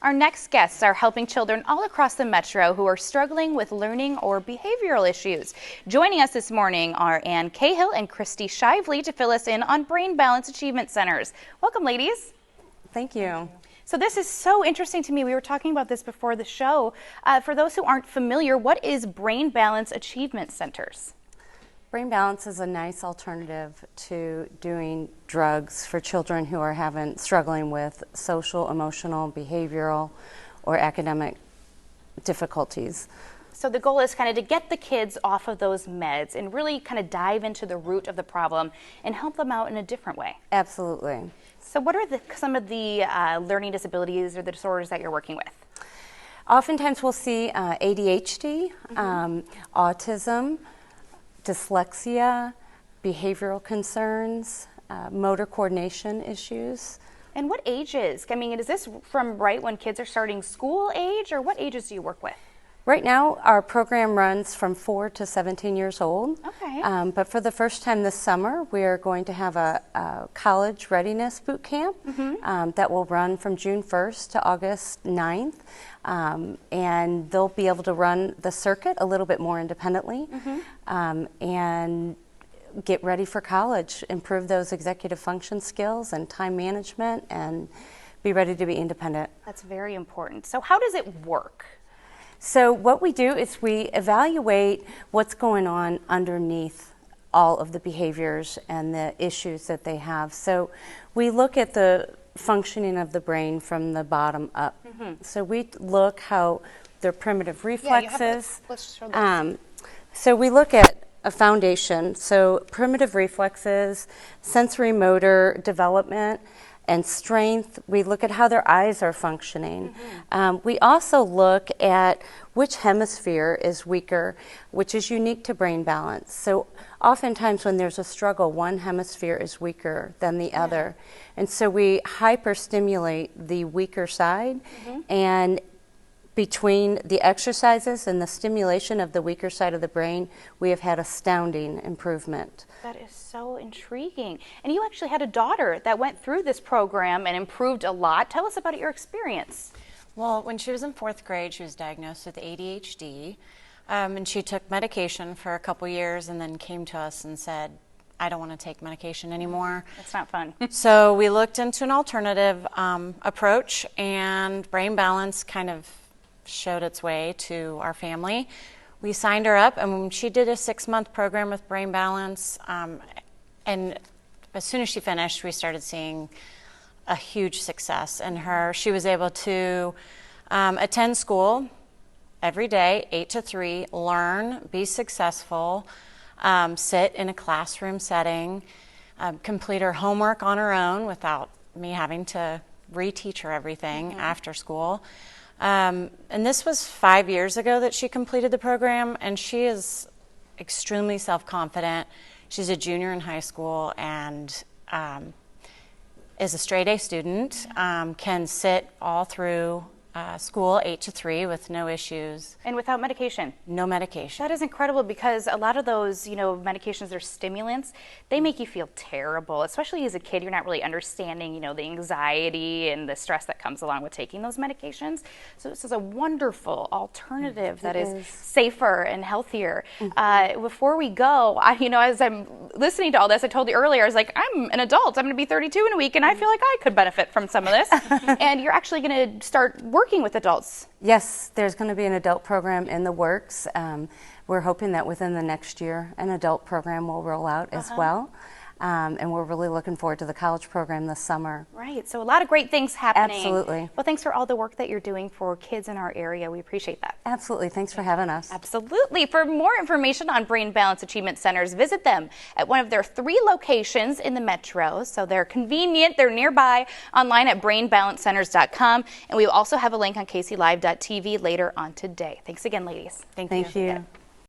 Our next guests are helping children all across the metro who are struggling with learning or behavioral issues. Joining us this morning are Cahill and Christy Shively to fill us in on Brain Balance Achievement Centers. Welcome, ladies. Thank you. So this is so interesting to me. We were talking about this before the show. For those who aren't familiar, what is Brain Balance Achievement Centers? Brain Balance is a nice alternative to doing drugs for children who are struggling with social, emotional, behavioral, or academic difficulties. So the goal is kind of to get the kids off of those meds and really kind of dive into the root of the problem and help them out in a different way. Absolutely. So what are some of the learning disabilities or the disorders that you're working with? Oftentimes we'll see ADHD, autism, dyslexia, behavioral concerns, motor coordination issues. And what ages? I mean, is this from right when kids are starting school age, or what ages do you work with? Right now, our program runs from 4 to 17 years old. Okay. But for the first time this summer, we are going to have a college readiness boot camp that will run from June 1st to August 9th. And they'll be able to run the circuit a little bit more independently and get ready for college, improve those executive function skills and time management, and be ready to be independent. That's very important. So how does it work? So what we do is we evaluate what's going on underneath all of the behaviors and the issues that they have. So we look at the functioning of the brain from the bottom up. So we look how their primitive reflexes. Let's show this. So we look at a foundation. So primitive reflexes, sensory motor development, and strength. We look at how their eyes are functioning. We also look at which hemisphere is weaker, which is unique to brain balance. So oftentimes when there's a struggle, one hemisphere is weaker than the other. And so we hyperstimulate the weaker side, and between the exercises and the stimulation of the weaker side of the brain, we have had astounding improvement. That is so intriguing. And you actually had a daughter that went through this program and improved a lot. Tell us about your experience. Well, when she was in 4th grade, she was diagnosed with ADHD, and she took medication for a couple years and then came to us and said, I don't want to take medication anymore. That's not fun. So we looked into an alternative approach, and Brain Balance kind of showed its way to our family. We signed her up, and she did a 6-month program with Brain Balance, and as soon as she finished, we started seeing a huge success in her. She was able to attend school every day, 8 to 3, learn, be successful, sit in a classroom setting, complete her homework on her own without me having to reteach her everything after school. And this was 5 years ago that she completed the program, and she is extremely self-confident. She's a junior in high school and is a straight A student, can sit all through school 8 to 3 with no issues. And without medication? No medication. That is incredible, because a lot of those, medications are stimulants. They make you feel terrible, especially as a kid. You're not really understanding, the anxiety and the stress that comes along with taking those medications. So this is a wonderful alternative that is safer and healthier. Before we go, as I'm listening to all this, I told you earlier, I was like, I'm an adult. I'm going to be 32 in a week, and I feel like I could benefit from some of this. And you're actually going to start working with adults. Yes, there's going to be an adult program in the works. We're hoping that within the next year an adult program will roll out as well. And we're really looking forward to the college program this summer. Right, so a lot of great things happening. Absolutely. Well, thanks for all the work that you're doing for kids in our area. We appreciate that. Absolutely, thanks for having us. Absolutely. For more information on Brain Balance Achievement Centers, visit them at one of their 3 locations in the metro. So they're convenient, they're nearby, online at brainbalancecenters.com. And we will also have a link on kclive.tv later on today. Thanks again, ladies. Thank you.